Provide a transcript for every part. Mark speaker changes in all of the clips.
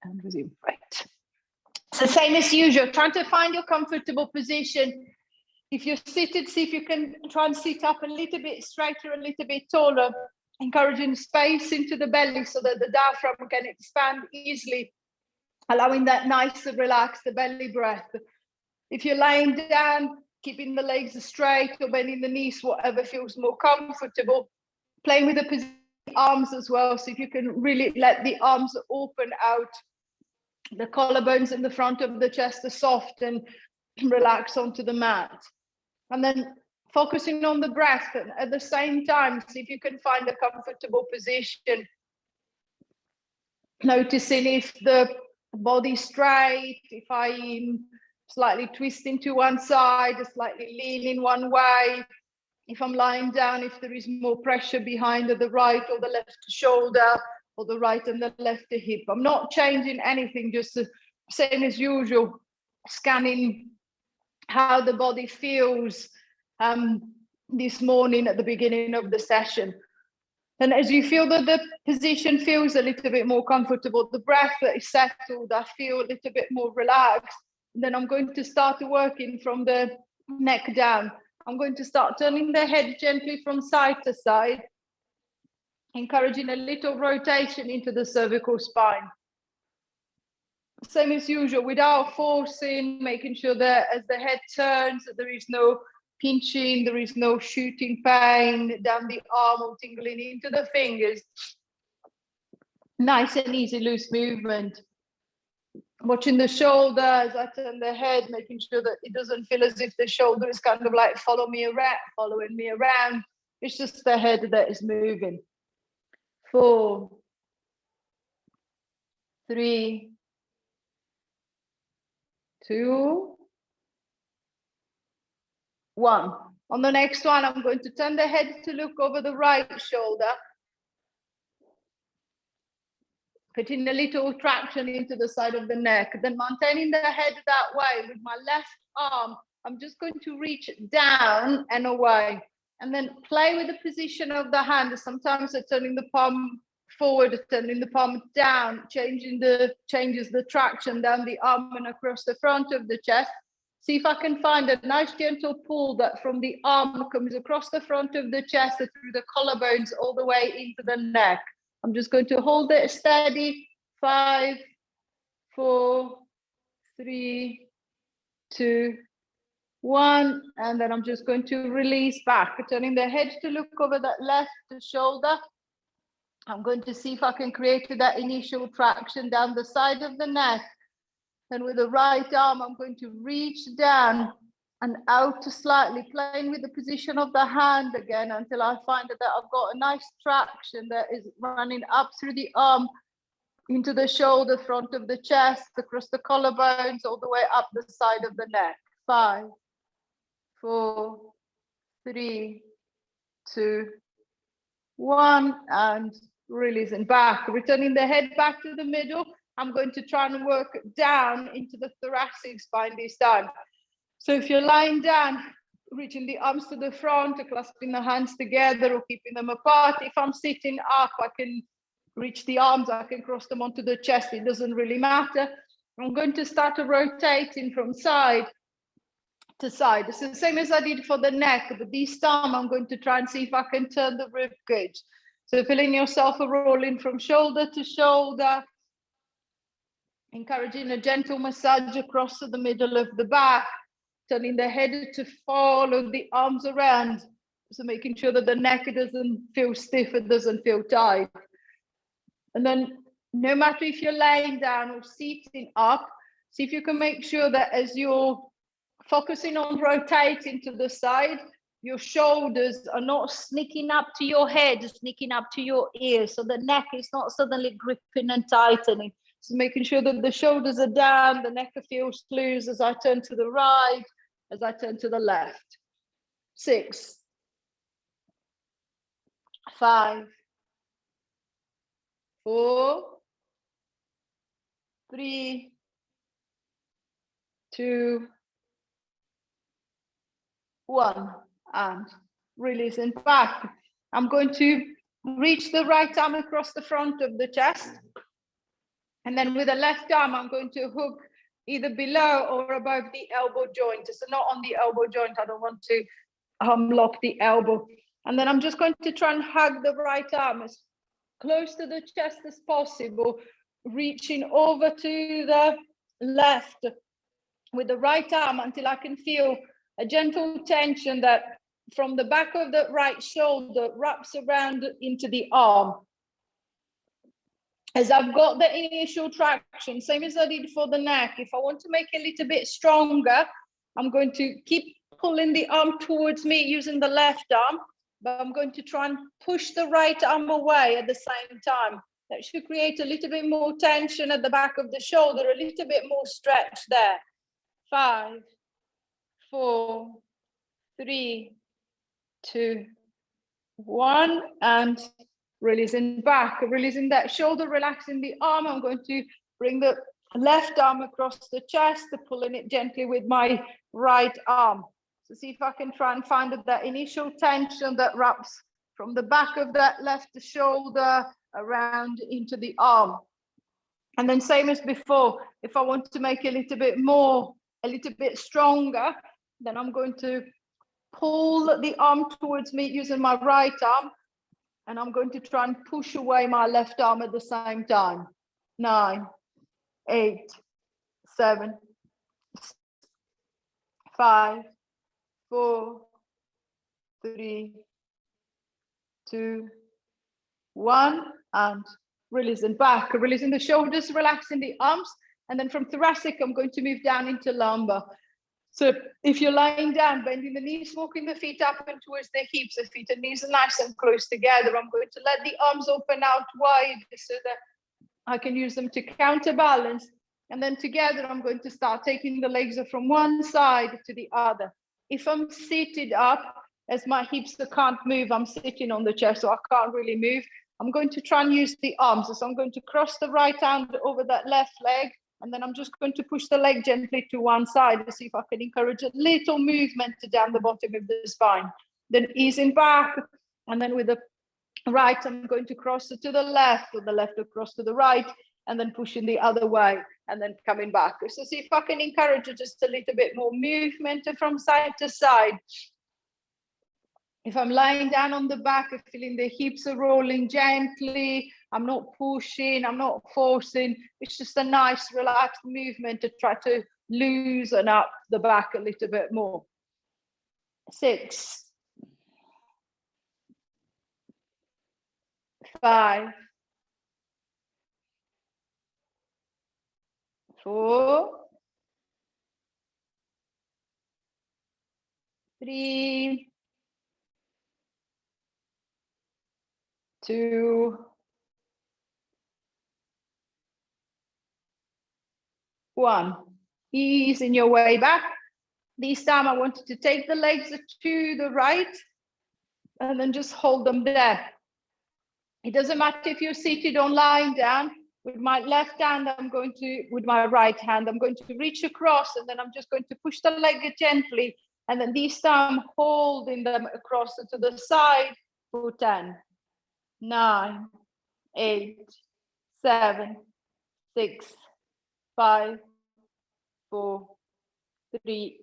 Speaker 1: and resume. Right. So same as usual, trying to find your comfortable position. If you're seated, see if you can try and sit up a little bit straighter, a little bit taller, encouraging space into the belly so that the diaphragm can expand easily, allowing that nice to relax the belly breath. If you're lying down, keeping the legs straight or bending the knees, whatever feels more comfortable. Playing with the arms as well. So if you can really let the arms open out, the collarbones in the front of the chest are soft and relax onto the mat. And then focusing on the breath, and at the same time, see if you can find a comfortable position. Noticing if the body's straight, if I'm slightly twisting to one side, slightly leaning one way. If I'm lying down, if there is more pressure behind the right or the left shoulder, or the right and the left hip. I'm not changing anything, just the same as usual, scanning how the body feels this morning at the beginning of the session. And as you feel that the position feels a little bit more comfortable, the breath that is settled, I feel a little bit more relaxed, then I'm going to start working from the neck down. I'm going to start turning the head gently from side to side, encouraging a little rotation into the cervical spine. Same as usual, without forcing, making sure that as the head turns, there is no pinching, there is no shooting pain down the arm or tingling into the fingers. Nice and easy, loose movement. Watching the shoulder as I turn the head, making sure that it doesn't feel as if the shoulder is kind of like following me around. It's just the head that is moving. 4, 3, 2, 1. On the next one, I'm going to turn the head to look over the right shoulder. Putting a little traction into the side of the neck, then maintaining the head that way. With my left arm, I'm just going to reach down and away, and then play with the position of the hand. Sometimes I'm turning the palm forward, turning the palm down, changes the traction down the arm and across the front of the chest. See if I can find a nice gentle pull that from the arm comes across the front of the chest through the collarbones all the way into the neck. I'm just going to hold it steady. 5, 4, 3, 2, 1. And then I'm just going to release back, turning the head to look over that left shoulder. I'm going to see if I can create that initial traction down the side of the neck. And with the right arm, I'm going to reach down and out slightly, playing with the position of the hand again until I find that I've got a nice traction that is running up through the arm, into the shoulder, front of the chest, across the collarbones, all the way up the side of the neck. 5, 4, 3, 2, 1, and releasing back, returning the head back to the middle. I'm going to try and work down into the thoracic spine this time. So if you're lying down, reaching the arms to the front, clasping the hands together or keeping them apart. If I'm sitting up, I can reach the arms, I can cross them onto the chest. It doesn't really matter. I'm going to start rotating from side to side. It's the same as I did for the neck, but this time I'm going to try and see if I can turn the rib cage. So feeling yourself rolling from shoulder to shoulder, encouraging a gentle massage across to the middle of the back, turning the head to follow the arms around. So making sure that the neck doesn't feel stiff, it doesn't feel tight. And then no matter if you're laying down or sitting up, see if you can make sure that as you're focusing on rotating to the side, your shoulders are not sneaking up to your head, sneaking up to your ears. So the neck is not suddenly gripping and tightening. So making sure that the shoulders are down, the neck feels loose as I turn to the right, as I turn to the left. 6, 5, 4, 3, 2, 1, and releasing back. I'm going to reach the right arm across the front of the chest. And then with the left arm, I'm going to hook either below or above the elbow joint. So not on the elbow joint. I don't want to lock the elbow. And then I'm just going to try and hug the right arm as close to the chest as possible, reaching over to the left with the right arm until I can feel a gentle tension that from the back of the right shoulder wraps around into the arm. As I've got the initial traction, same as I did for the neck, if I want to make it a little bit stronger, I'm going to keep pulling the arm towards me using the left arm, but I'm going to try and push the right arm away at the same time. That should create a little bit more tension at the back of the shoulder, a little bit more stretch there. 5, 4, 3, 2, 1, and releasing back, releasing that shoulder, relaxing the arm. I'm going to bring the left arm across the chest, pulling it gently with my right arm. So see if I can try and find that initial tension that wraps from the back of that left shoulder around into the arm. And then same as before, if I want to make it a little bit stronger, then I'm going to pull the arm towards me using my right arm, and I'm going to try and push away my left arm at the same time. 9, 8, 7, 5, 4, 3, 2, 1, and releasing back, releasing the shoulders, relaxing the arms. And then from thoracic, I'm going to move down into lumbar. So if you're lying down, bending the knees, walking the feet up and towards the hips, the feet and knees are nice and close together. I'm going to let the arms open out wide so that I can use them to counterbalance. And then together, I'm going to start taking the legs from one side to the other. If I'm seated up, as my hips can't move, I'm sitting on the chair, so I can't really move. I'm going to try and use the arms. So I'm going to cross the right hand over that left leg, and then I'm just going to push the leg gently to one side to see if I can encourage a little movement down the bottom of the spine. Then easing back, and then with the right, I'm going to cross it to the left, or the left across to the right, and then pushing the other way, and then coming back. So see if I can encourage just a little bit more movement from side to side. If I'm lying down on the back, I'm feeling the hips are rolling gently. I'm not pushing, I'm not forcing. It's just a nice relaxed movement to try to loosen up the back a little bit more. 6, 5, 4, 3, 2, 1. Easing your way back. This time I want you to take the legs to the right and then just hold them there. It doesn't matter if you're seated or lying down. With my left hand, with my right hand, I'm going to reach across, and then I'm just going to push the leg gently. And then this time, holding them across to the side for 10, 9, 8, 7, 6, 5, 4, 3,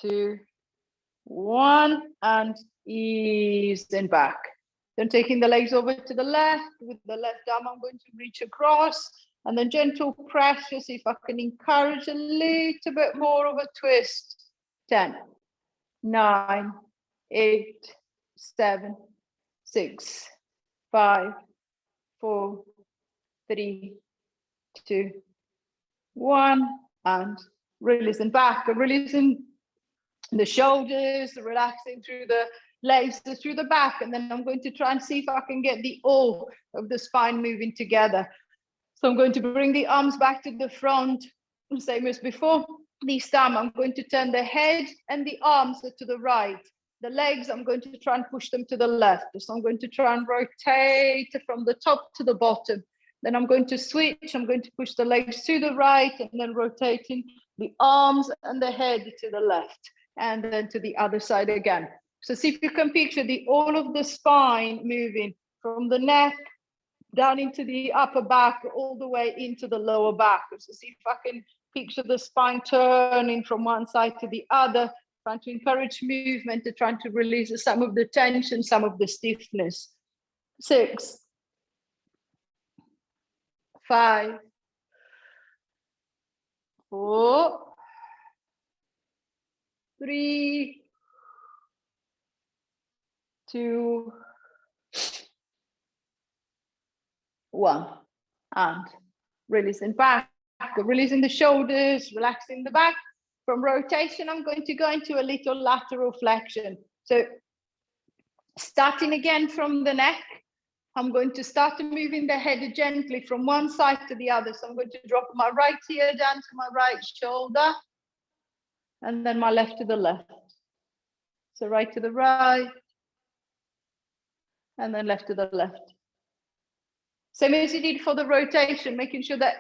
Speaker 1: 2, 1, and easing back. Then taking the legs over to the left, with the left arm, I'm going to reach across, and then gentle pressure, see if I can encourage a little bit more of a twist. 10, 9, 8, 7, 6, 5, 4, 3, 2, 1, and releasing back, releasing the shoulders, relaxing through the legs, through the back, and then I'm going to try and see if I can get the all of the spine moving together. So I'm going to bring the arms back to the front, same as before. This time I'm going to turn the head and the arms to the right. The legs, I'm going to try and push them to the left. So I'm going to try and rotate from the top to the bottom. Then I'm going to switch. I'm going to push the legs to the right and then rotating the arms and the head to the left, and then to the other side again. So see if you can picture all of the spine moving from the neck down into the upper back, all the way into the lower back. So see if I can picture the spine turning from one side to the other, trying to encourage movement, to trying to release some of the tension, some of the stiffness. 6, 5, 4, 3, 2, 1. And releasing back, releasing the shoulders, relaxing the back. From rotation, I'm going to go into a little lateral flexion. So starting again from the neck, I'm going to start moving the head gently from one side to the other. So I'm going to drop my right ear down to my right shoulder, and then my left to the left. So right to the right, and then left to the left. Same as you did for the rotation, making sure that,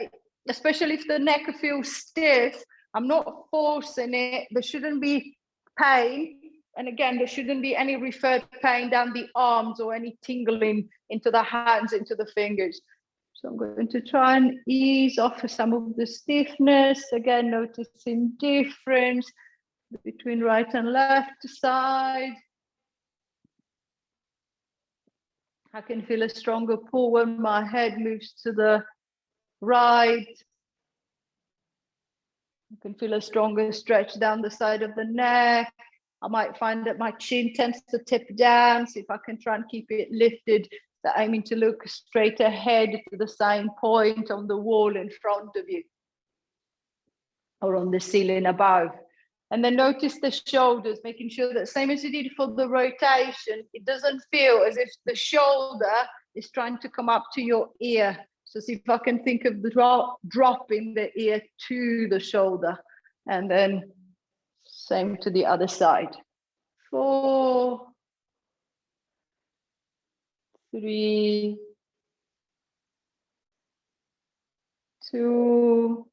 Speaker 1: especially if the neck feels stiff, I'm not forcing it. There shouldn't be pain. And again, there shouldn't be any referred pain down the arms or any tingling into the hands, into the fingers. So I'm going to try and ease off some of the stiffness. Again, noticing difference between right and left side. I can feel a stronger pull when my head moves to the right. I can feel a stronger stretch down the side of the neck. I might find that my chin tends to tip down. See if I can try and keep it lifted. So aiming to look straight ahead to the same point on the wall in front of you or on the ceiling above. And then notice the shoulders, making sure that same as you did for the rotation, it doesn't feel as if the shoulder is trying to come up to your ear. So see if I can think of the dropping the ear to the shoulder, and then same to the other side. 4, 3, 2,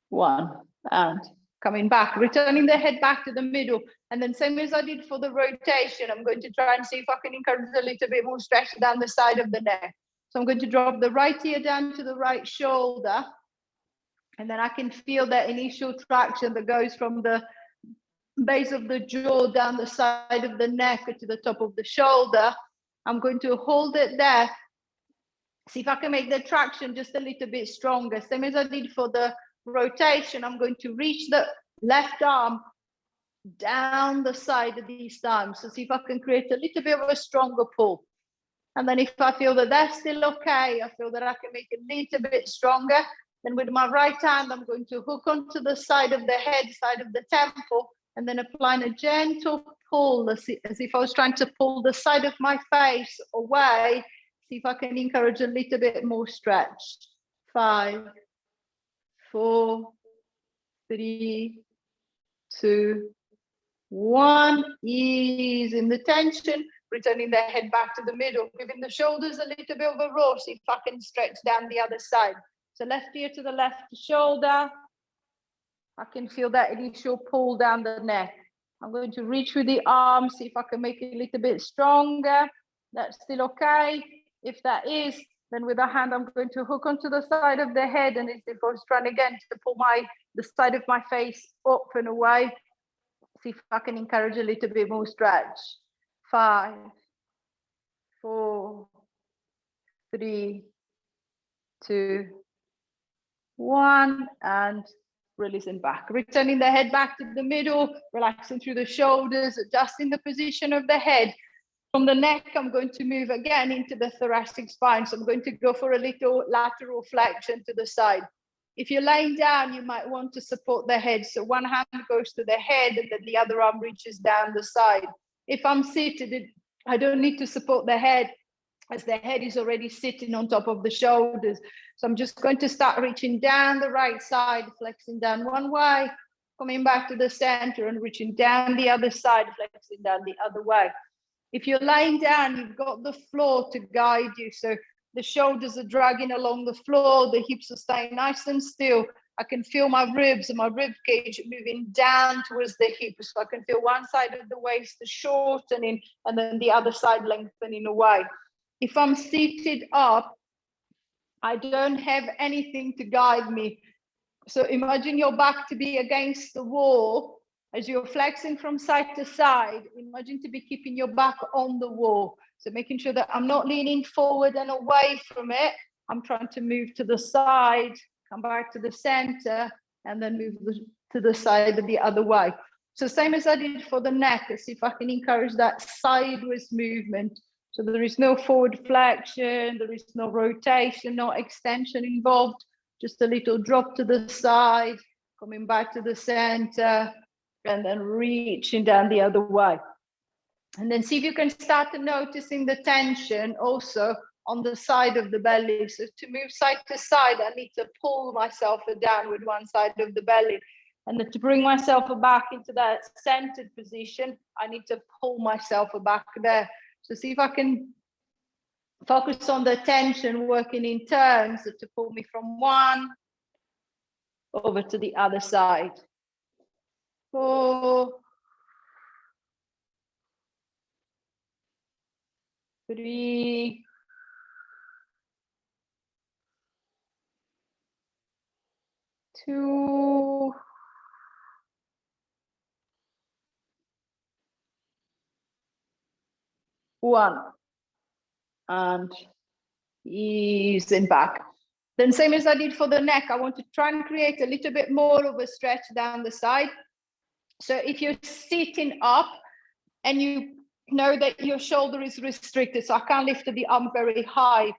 Speaker 1: 1. And coming back, returning the head back to the middle. And then same as I did for the rotation, I'm going to try and see if I can encourage a little bit more stretch down the side of the neck. So I'm going to drop the right ear down to the right shoulder. And then I can feel that initial traction that goes from the base of the jaw down the side of the neck to the top of the shoulder. I'm going to hold it there. See if I can make the traction just a little bit stronger. Same as I did for the rotation, I'm going to reach the left arm down the side of these times. So see if I can create a little bit of a stronger pull. And then if I feel that that's still okay, I feel that I can make it a little bit stronger. Then with my right hand, I'm going to hook onto the side of the head, side of the temple, and then applying a gentle pull as if I was trying to pull the side of my face away. See if I can encourage a little bit more stretch. 5, 4, 3, 2, 1. Ease in the tension, returning the head back to the middle, giving the shoulders a little bit of a roll. See if I can stretch down the other side. So left ear to the left shoulder. I can feel that initial pull down the neck. I'm going to reach with the arm, see if I can make it a little bit stronger. That's still okay. If that is, then with the hand, I'm going to hook onto the side of the head, and if I was trying again to pull the side of my face up and away, see if I can encourage a little bit more stretch. 5, 4, 3, 2, 1, and releasing back. Returning the head back to the middle, relaxing through the shoulders, adjusting the position of the head. From the neck, I'm going to move again into the thoracic spine. So I'm going to go for a little lateral flexion to the side. If you're laying down, you might want to support the head. So one hand goes to the head and then the other arm reaches down the side. If I'm seated, I don't need to support the head, as the head is already sitting on top of the shoulders. So I'm just going to start reaching down the right side, flexing down one way, coming back to the center and reaching down the other side, flexing down the other way. If you're lying down, you've got the floor to guide you. So the shoulders are dragging along the floor, the hips are staying nice and still. I can feel my ribs and my rib cage moving down towards the hip. So I can feel one side of the waist shortening and then the other side lengthening away. If I'm seated up, I don't have anything to guide me. So imagine your back to be against the wall. As you're flexing from side to side, imagine to be keeping your back on the wall. So making sure that I'm not leaning forward and away from it. I'm trying to move to the side, come back to the center, and then move to the side the other way. So same as I did for the neck, let's see if I can encourage that sideways movement. So there is no forward flexion, there is no rotation, no extension involved, just a little drop to the side, coming back to the center, and then reaching down the other way. And then see if you can start noticing the tension also on the side of the belly. So to move side to side, I need to pull myself down with one side of the belly. And then to bring myself back into that centered position, I need to pull myself back there. So see if I can focus on the tension working in turns to pull me from one over to the other side. 4, 3, 2, 1, and easing back. Then same as I did for the neck, I want to try and create a little bit more of a stretch down the side. So if you're sitting up and you know that your shoulder is restricted, so I can't lift the arm very high,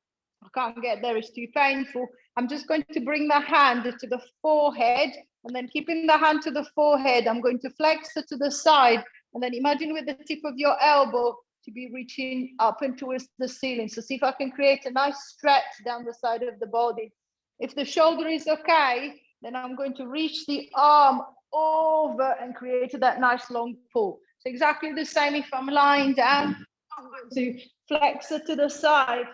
Speaker 1: I can't get there, it's too painful, I'm just going to bring the hand to the forehead, and then keeping the hand to the forehead, I'm going to flex it to the side, and then imagine with the tip of your elbow to be reaching up and towards the ceiling. So see if I can create a nice stretch down the side of the body. If the shoulder is okay, then I'm going to reach the arm over and create that nice long pull. So exactly the same if I'm lying down, I'm going to flex it to the side.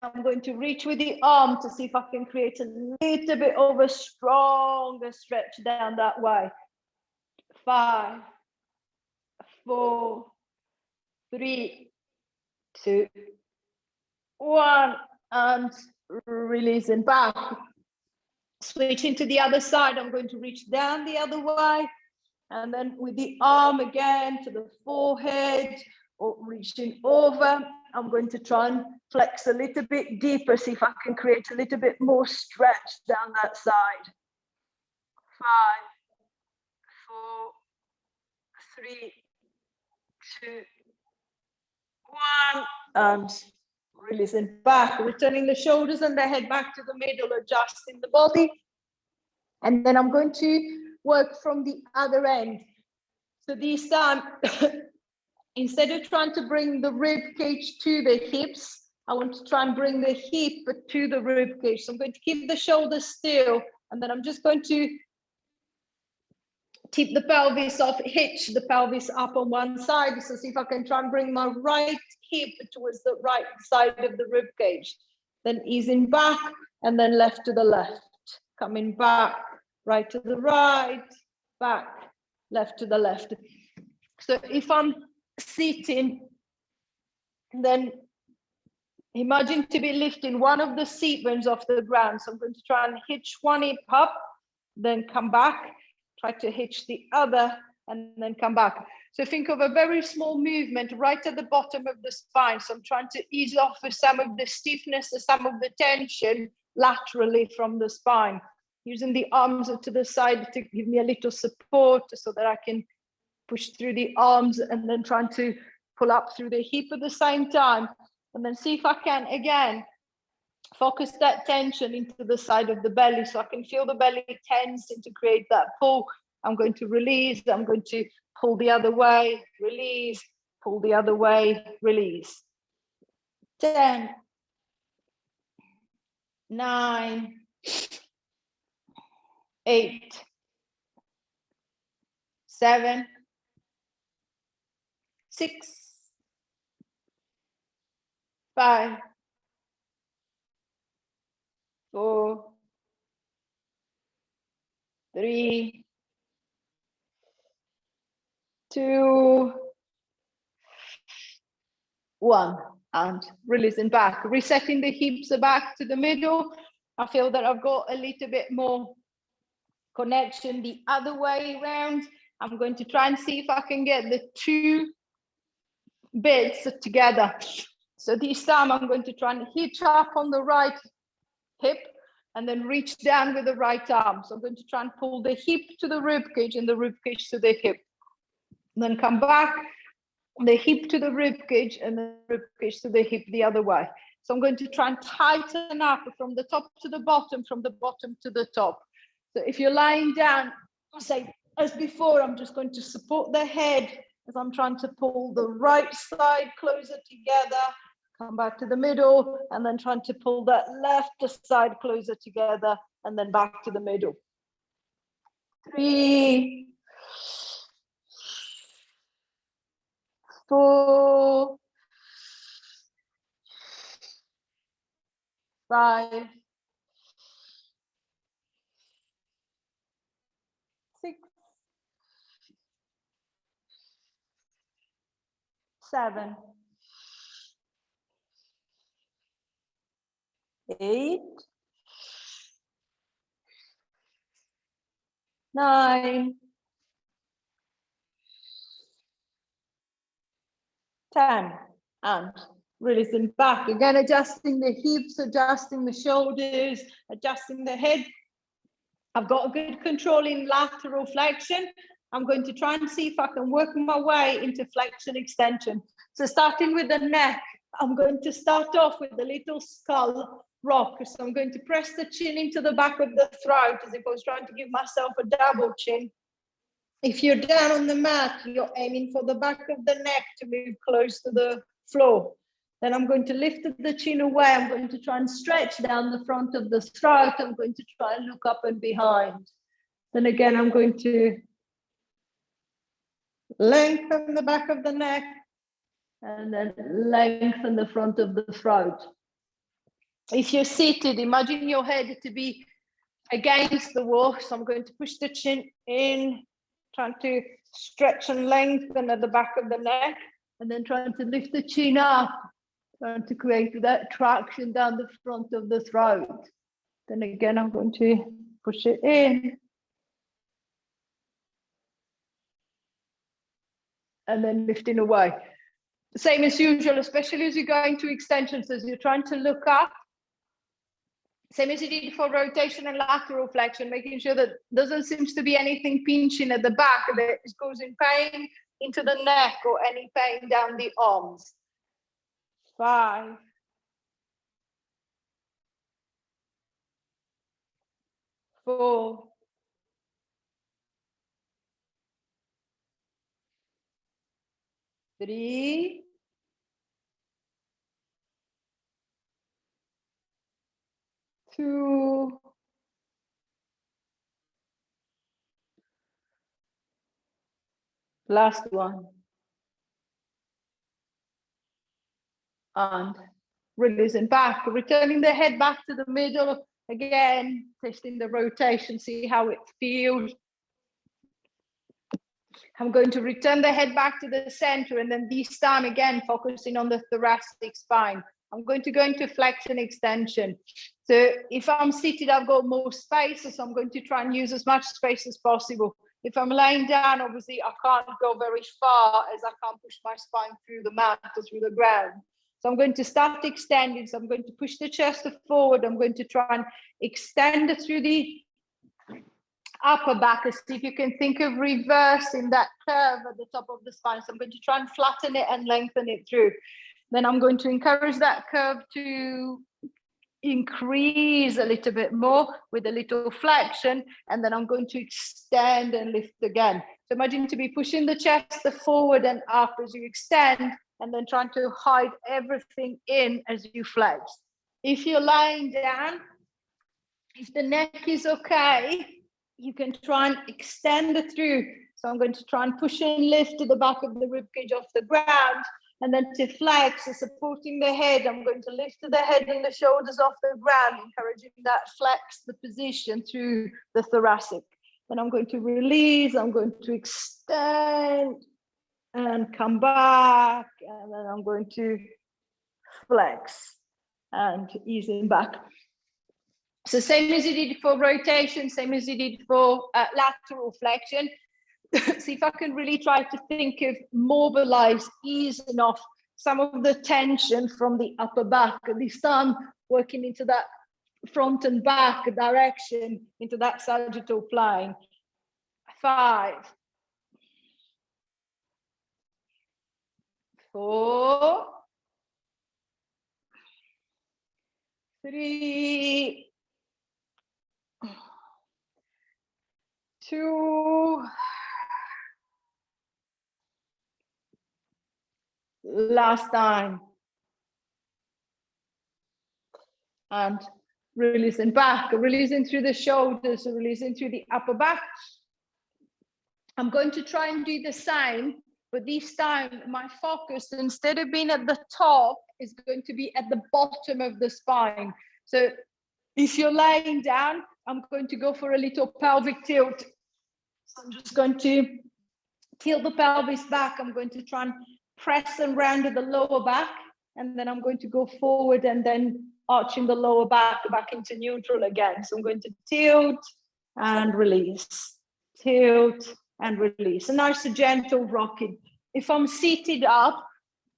Speaker 1: I'm going to reach with the arm to see if I can create a little bit of a stronger stretch down that way. 5, 4, 3, 2, 1, and releasing back. Switching to the other side, I'm going to reach down the other way, and then with the arm again to the forehead or reaching over, I'm going to try and flex a little bit deeper, see if I can create a little bit more stretch down that side. 5, 4, 3, 2, 1, and releasing back, returning the shoulders and the head back to the middle, adjusting the body. And then I'm going to work from the other end. So this time, instead of trying to bring the rib cage to the hips, I want to try and bring the hip to the rib cage. So I'm going to keep the shoulders still, and then I'm just going to tip the pelvis off, hitch the pelvis up on one side. So see if I can try and bring my right hip towards the right side of the rib cage. Then easing back, and then left to the left. Coming back, right to the right, back, left to the left. So if I'm sitting, then imagine to be lifting one of the seat bones off the ground. So I'm going to try and hitch one hip up, then come back, try to hitch the other, and then come back. So think of a very small movement right at the bottom of the spine. So I'm trying to ease off with some of the stiffness and some of the tension laterally from the spine, using the arms to the side to give me a little support so that I can push through the arms, and then trying to pull up through the hip at the same time. And then see if I can, again, focus that tension into the side of the belly so I can feel the belly tensing to create that pull. I'm going to release, I'm going to pull the other way, release, pull the other way, release. 10, 9, 8, 7, 6, 5, 4, 3, 2, 1, and releasing back, resetting the hips back to the middle. I feel that I've got a little bit more connection the other way around. I'm going to try and see if I can get the 2 bits together. So this time I'm going to try and hitch up on the right hip and then reach down with the right arm. So I'm going to try and pull the hip to the rib cage and the rib cage to the hip. And then come back, the hip to the rib cage and the rib cage to the hip the other way. So I'm going to try and tighten up from the top to the bottom, from the bottom to the top. So if you're lying down, say as before, I'm just going to support the head as I'm trying to pull the right side closer together, come back to the middle, and then trying to pull that left side closer together, and then back to the middle. 3, 4, 5, 6, 7, 8, 9, 10, and releasing back. Again, adjusting the hips, adjusting the shoulders, adjusting the head. I've got a good control in lateral flexion. I'm going to try and see if I can work my way into flexion extension. So starting with the neck, I'm going to start off with a little skull rock. So I'm going to press the chin into the back of the throat as if I was trying to give myself a double chin. If you're down on the mat, you're aiming for the back of the neck to move close to the floor. Then I'm going to lift the chin away. I'm going to try and stretch down the front of the throat. I'm going to try and look up and behind. Then again, I'm going to lengthen the back of the neck and then lengthen the front of the throat. If you're seated, imagine your head to be against the wall. So I'm going to push the chin in, trying to stretch and lengthen at the back of the neck, and then trying to lift the chin up, trying to create that traction down the front of the throat. Then again, I'm going to push it in, and then lifting away. Same as usual, especially as you're going to extensions, as you're trying to look up. Same as you did for rotation and lateral flexion, making sure that there doesn't seem to be anything pinching at the back that is causing pain into the neck or any pain down the arms. 5, 4, 3, 2, last one, and releasing back, returning the head back to the middle. Again, testing the rotation, see how it feels. I'm going to return the head back to the center, and then this time again, focusing on the thoracic spine. I'm going to go into flexion extension. So if I'm seated, I've got more space, so I'm going to try and use as much space as possible. If I'm laying down, obviously I can't go very far as I can't push my spine through the mat or through the ground. So I'm going to start extending. So I'm going to push the chest forward. I'm going to try and extend it through the upper back, as if you can think of reversing that curve at the top of the spine. So I'm going to try and flatten it and lengthen it through. Then I'm going to encourage that curve to increase a little bit more with a little flexion, and then I'm going to extend and lift again. So imagine to be pushing the chest forward and up as you extend, and then trying to hide everything in as you flex. If you're lying down, if the neck is okay, you can try and extend it through. So I'm going to try and push and lift to the back of the ribcage off the ground, and then to flex, so supporting the head, I'm going to lift the head and the shoulders off the ground, encouraging that flex the position through the thoracic. Then I'm going to release, I'm going to extend and come back, and then I'm going to flex and easing back. So same as you did for rotation, same as you did for lateral flexion. See if I can really try to think of mobilize, easing off some of the tension from the upper back. This time working into that front and back direction, into that sagittal plane. 5, 4, 3, 2, last time, and releasing back, releasing through the shoulders, releasing through the upper back. I'm going to try and do the same, but this time my focus, instead of being at the top, is going to be at the bottom of the spine. So if you're laying down, I'm going to go for a little pelvic tilt. So I'm just going to tilt the pelvis back. I'm going to try and press and round the lower back, and then I'm going to go forward and then arching the lower back into neutral again. So I'm going to tilt and release, tilt and release. A nice gentle rocking. If I'm seated up,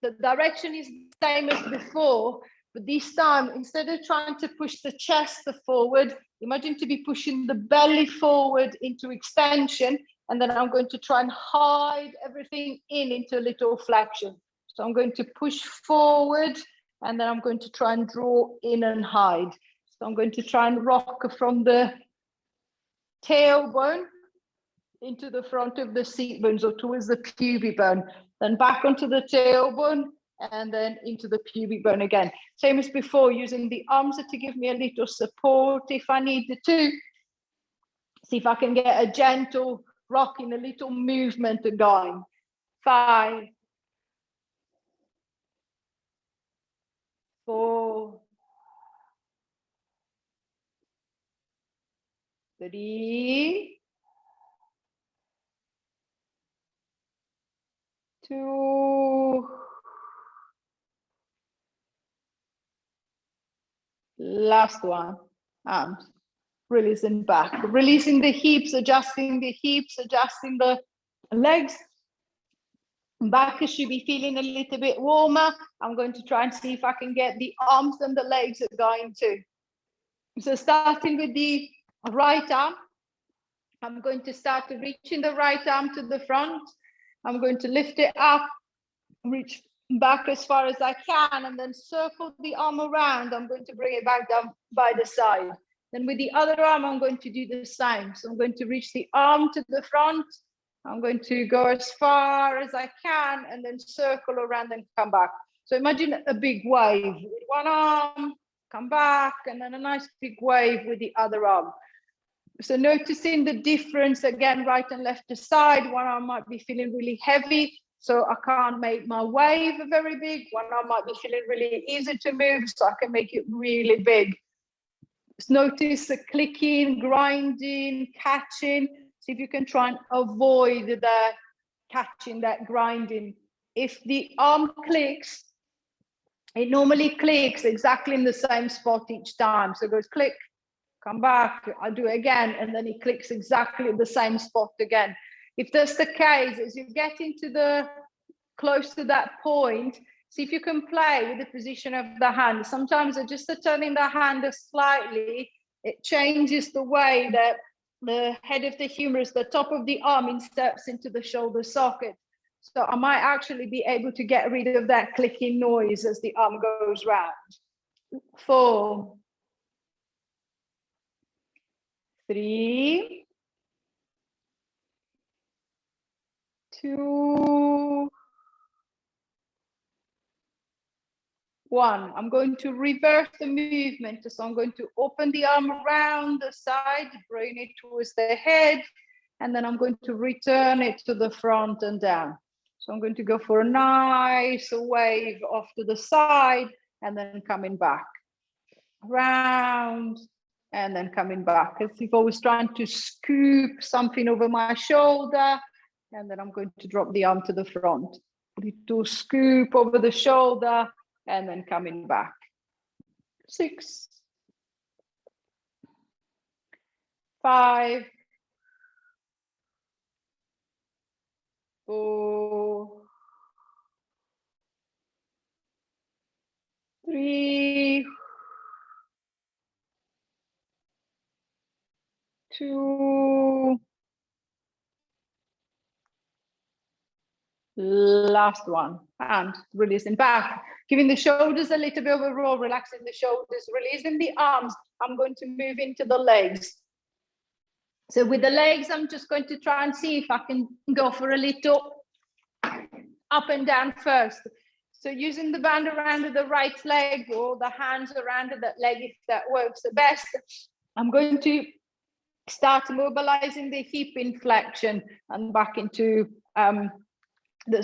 Speaker 1: the direction is the same as before, but this time, instead of trying to push the chest forward, imagine to be pushing the belly forward into extension, and then I'm going to try and hide everything into a little flexion. So I'm going to push forward, and then I'm going to try and draw in and hide. So I'm going to try and rock from the tailbone into the front of the seat bones, or towards the pubic bone, then back onto the tailbone, and then into the pubic bone again. Same as before, using the arms to give me a little support if I needed to. See if I can get a gentle rocking, a little movement going. 5, 4, 3, 2, last one, and releasing back, releasing the hips, adjusting the legs. Back should be feeling a little bit warmer. I'm going to try and see if I can get the arms and the legs going too. So starting with the right arm, I'm going to start reaching the right arm to the front. I'm going to lift it up, reach back as far as I can, and then circle the arm around. I'm going to bring it back down by the side. Then with the other arm, I'm going to do the same. So I'm going to reach the arm to the front. I'm going to go as far as I can, and then circle around and come back. So imagine a big wave with one arm, come back, and then a nice big wave with the other arm. So noticing the difference again, right and left side. One arm might be feeling really heavy, so I can't make my wave very big. One arm might be feeling really easy to move, so I can make it really big. Just notice the clicking, grinding, catching. See if you can try and avoid the catching, that grinding. If the arm clicks, it normally clicks exactly in the same spot each time. So it goes click, come back, I'll do it again, and then it clicks exactly the same spot again. If that's the case, as you get into the close to that point, see if you can play with the position of the hand. Sometimes just turning the hand slightly, it changes the way that the head of the humerus, the top of the arm, inserts into the shoulder socket. So I might actually be able to get rid of that clicking noise as the arm goes round. 4, 3, 2, 1. I'm going to reverse the movement. So I'm going to open the arm around the side, bring it towards the head, and then I'm going to return it to the front and down. So I'm going to go for a nice wave off to the side and then coming back. Round and then coming back, as if I was trying to scoop something over my shoulder, and then I'm going to drop the arm to the front. Little scoop over the shoulder, and then coming back. 6, 5, 4, 3, 2, last one, and releasing back, giving the shoulders a little bit of a roll, relaxing the shoulders, releasing the arms. I'm going to move into the legs. So with the legs, I'm just going to try and see if I can go for a little up and down first. So using the band around the right leg or the hands around that leg, if that works the best, I'm going to start mobilizing the hip inflection and back into the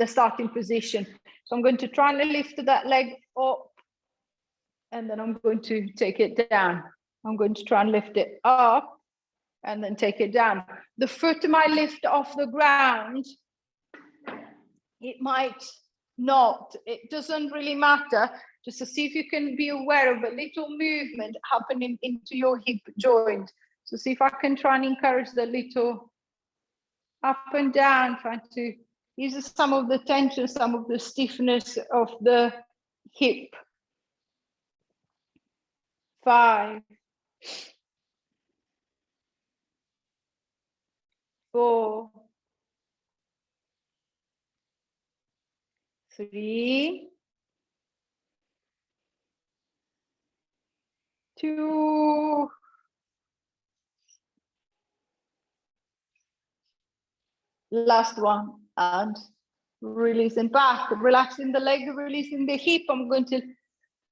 Speaker 1: starting position. So I'm going to try and lift that leg up, and then I'm going to take it down. I'm going to try and lift it up and then take it down. The foot might lift off the ground. It might not. It doesn't really matter. Just to see if you can be aware of a little movement happening into your hip joint. So see if I can try and encourage the little up and down, trying to use some of the tension, some of the stiffness of the hip. 5, 4, 3, 2, last one, and releasing back, relaxing the leg, releasing the hip. I'm going to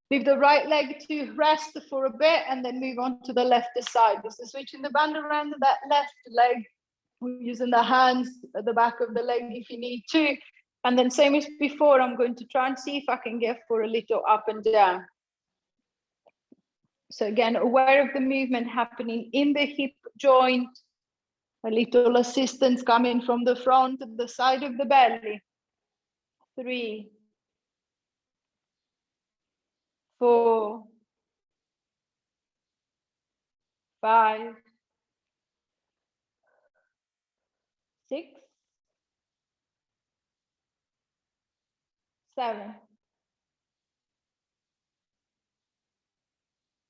Speaker 1: leave the right leg to rest for a bit and then move on to the left side. This is switching the band around that left leg, using the hands at the back of the leg if you need to. And then same as before, I'm going to try and see if I can get for a little up and down. So again, aware of the movement happening in the hip joint, a little assistance coming from the front, the side of the belly. 3, 4, 5, 6, 7,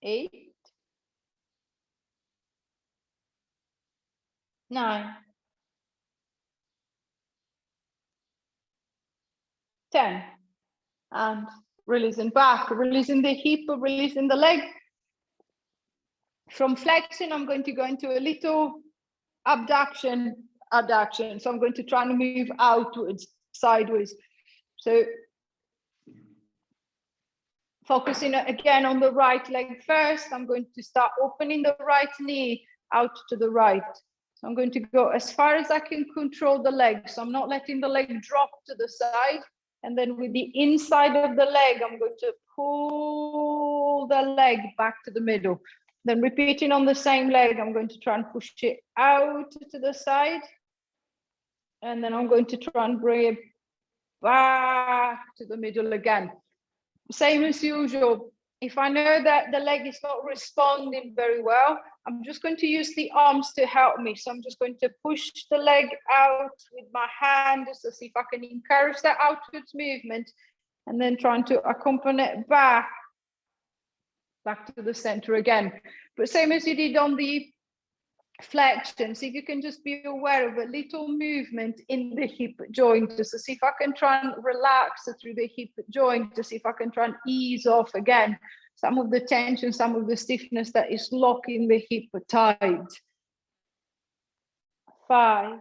Speaker 1: 8, 9, 10, and releasing back, releasing the hip, releasing the leg. From flexion, I'm going to go into a little abduction, adaptation. So I'm going to try and move outwards, sideways. So focusing again on the right leg first, I'm going to start opening the right knee out to the right. So I'm going to go as far as I can control the leg. So I'm not letting the leg drop to the side. And then with the inside of the leg, I'm going to pull the leg back to the middle. Then repeating on the same leg, I'm going to try and push it out to the side. And then I'm going to try and bring it back to the middle again. Same as usual. If I know that the leg is not responding very well, I'm just going to use the arms to help me. So I'm just going to push the leg out with my hand to see if I can encourage that outwards movement, and then trying to accompany it back to the center again. But same as you did on the flexion, see if you can just be aware of a little movement in the hip joint, just to see if I can try and relax through the hip joint, to see if I can try and ease off again some of the tension, some of the stiffness that is locking the hip tight. 5,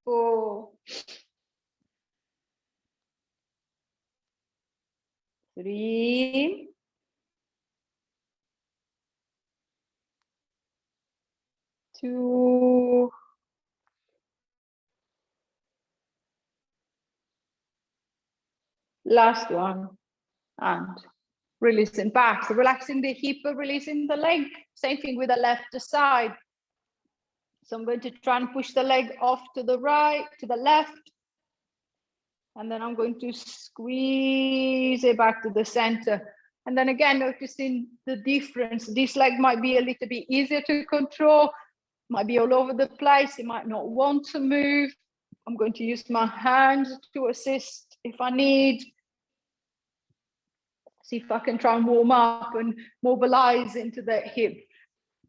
Speaker 1: 4, 3, 2, last one. and releasing back. So relaxing the hip, releasing the leg. Same thing with the left side. So I'm going to try and push the leg off to the right, to the left. And then I'm going to squeeze it back to the center. And then again, noticing the difference. This leg might be a little bit easier to control, might be all over the place. It might not want to move. I'm going to use my hands to assist if I need. See if I can try and warm up and mobilize into the hip.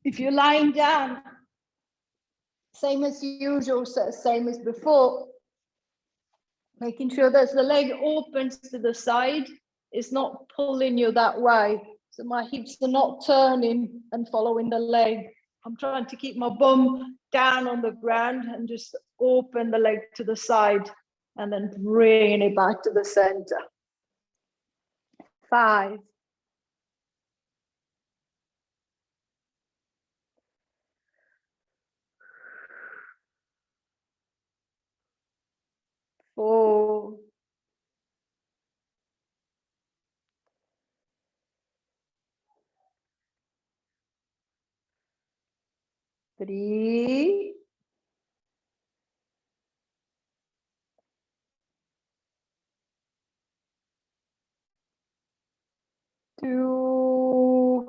Speaker 1: If you're lying down, same as usual, so same as before, making sure that the leg opens to the side, it's not pulling you that way. So my hips are not turning and following the leg. I'm trying to keep my bum down on the ground and just open the leg to the side and then bring it back to the center. 5. 4. 3. 2.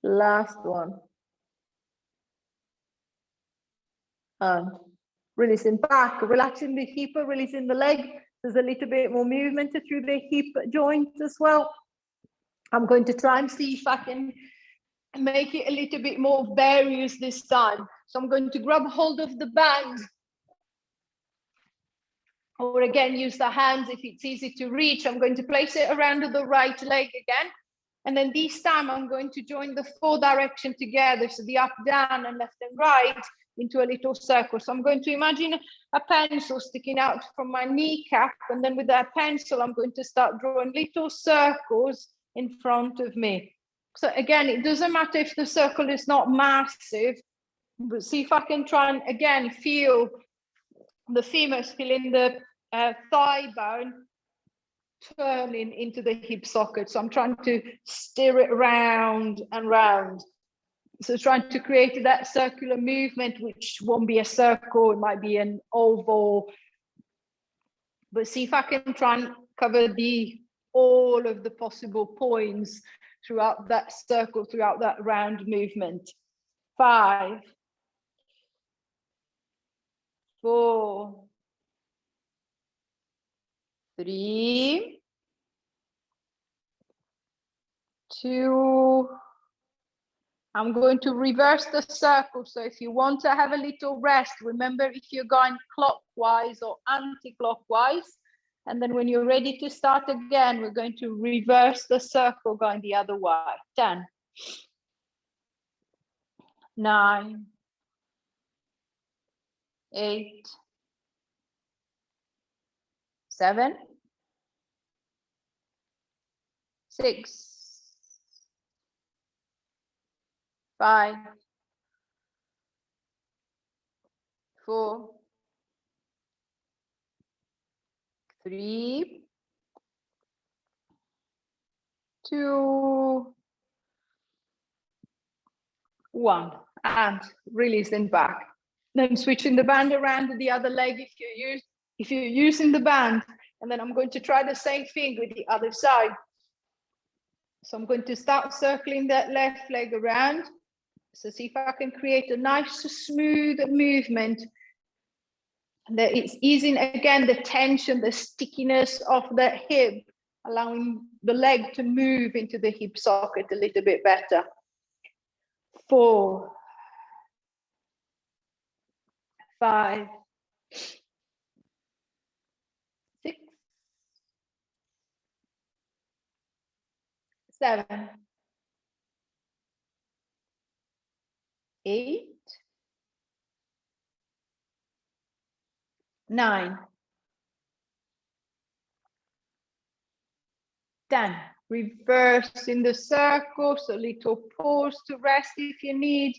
Speaker 1: Last one. And releasing back, relaxing the hip, releasing the leg. There's a little bit more movement through the hip joint as well. I'm going to try and see if I can make it a little bit more various this time. So I'm going to grab hold of the band, or again, use the hands if it's easy to reach. I'm going to place it around the right leg again. And then this time I'm going to join the 4 direction together. So the up, down, and left and right into a little circle. So I'm going to imagine a pencil sticking out from my kneecap. And then with that pencil, I'm going to start drawing little circles in front of me. So again, it doesn't matter if the circle is not massive, but see if I can try and again feel the femurs, feeling the thigh bone turning into the hip socket. So I'm trying to steer it round and round. So trying to create that circular movement, which won't be a circle, it might be an oval. But see if I can try and cover all of the possible points throughout that circle, throughout that round movement. 5, 4, 3, 2. I'm going to reverse the circle. So if you want to have a little rest, remember if you're going clockwise or anti-clockwise. And then when you're ready to start again, we're going to reverse the circle going the other way. 10, 9, 8, 7, 6, 5, 4, 3, 2, 1, and releasing back. Then switching the band around to the other leg if you're using the band, and then I'm going to try the same thing with the other side. So I'm going to start circling that left leg around. So see if I can create a nice smooth movement that it's easing again the tension, the stickiness of the hip, allowing the leg to move into the hip socket a little bit better. 4, 5, 6, 7, 8, 9, 10. Reverse in the circle, so little pause to rest if you need.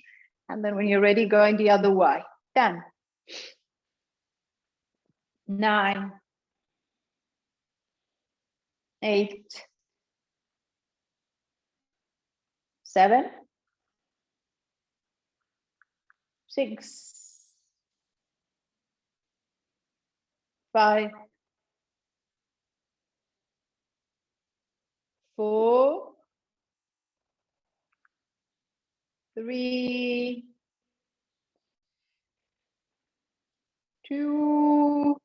Speaker 1: And then when you're ready, going the other way. 10, 9, 8, 7, 6, 5, 4, 3, 2,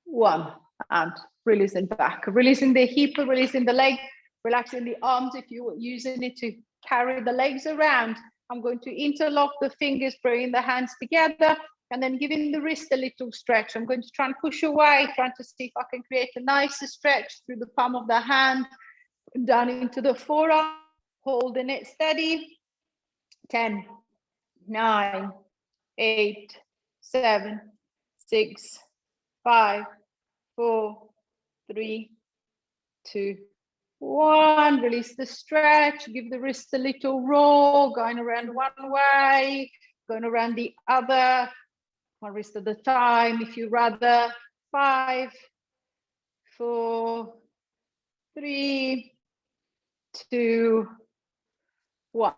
Speaker 1: 1. And releasing back, releasing the hip, releasing the leg, relaxing the arms if you're using it to carry the legs around. I'm going to interlock the fingers, bringing the hands together, and then giving the wrist a little stretch. I'm going to try and push away, trying to see if I can create a nicer stretch through the palm of the hand, down into the forearm, holding it steady. 10, 9, 8, 7, 6, 5, 4, 3, 2, 1. Release the stretch, give the wrist a little roll, going around one way, going around the other, one wrist at a time if you rather. 5, 4, 3, 2, 1.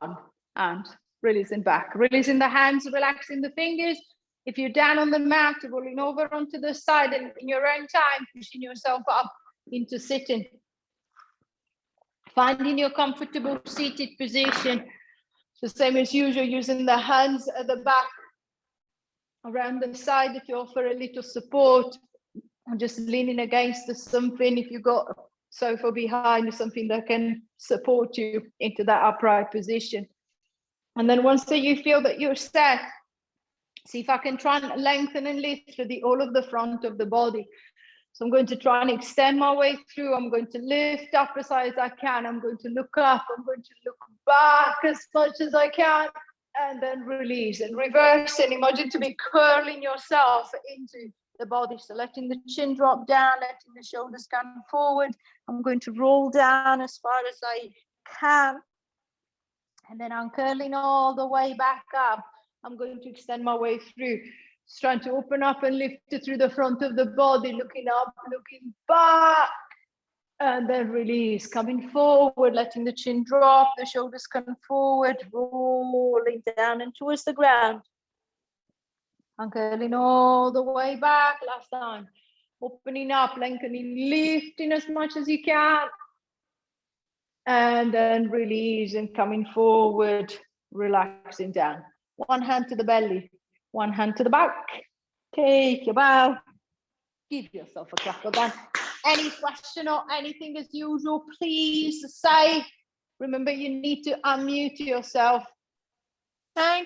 Speaker 1: And releasing back, releasing the hands, relaxing the fingers. If you're down on the mat, rolling over onto the side, and in your own time, pushing yourself up into sitting. Finding your comfortable seated position. So same as usual, using the hands at the back, around the side if you offer a little support, and just leaning against something if you've got a sofa behind or something that can support you into that upright position. And then once that you feel that you're set, see if I can try and lengthen and lift through all of the front of the body. So I'm going to try and extend my way through. I'm going to lift up as high as I can. I'm going to look up. I'm going to look back as much as I can, and then release and reverse. And imagine to be curling yourself into the body. So letting the chin drop down, letting the shoulders come forward. I'm going to roll down as far as I can. And then I'm curling all the way back up. I'm going to extend my way through. Just trying to open up and lift it through the front of the body, looking up, looking back, and then release, coming forward, letting the chin drop, the shoulders come forward, rolling down and towards the ground. I'm curling all the way back, last time. Opening up, lengthening, lifting as much as you can. And then release and coming forward, relaxing down. One hand to the belly, one hand to the back. Take your bow. Give yourself a clap again. Any question or anything as usual, please say. Remember, you need to unmute yourself.
Speaker 2: Thank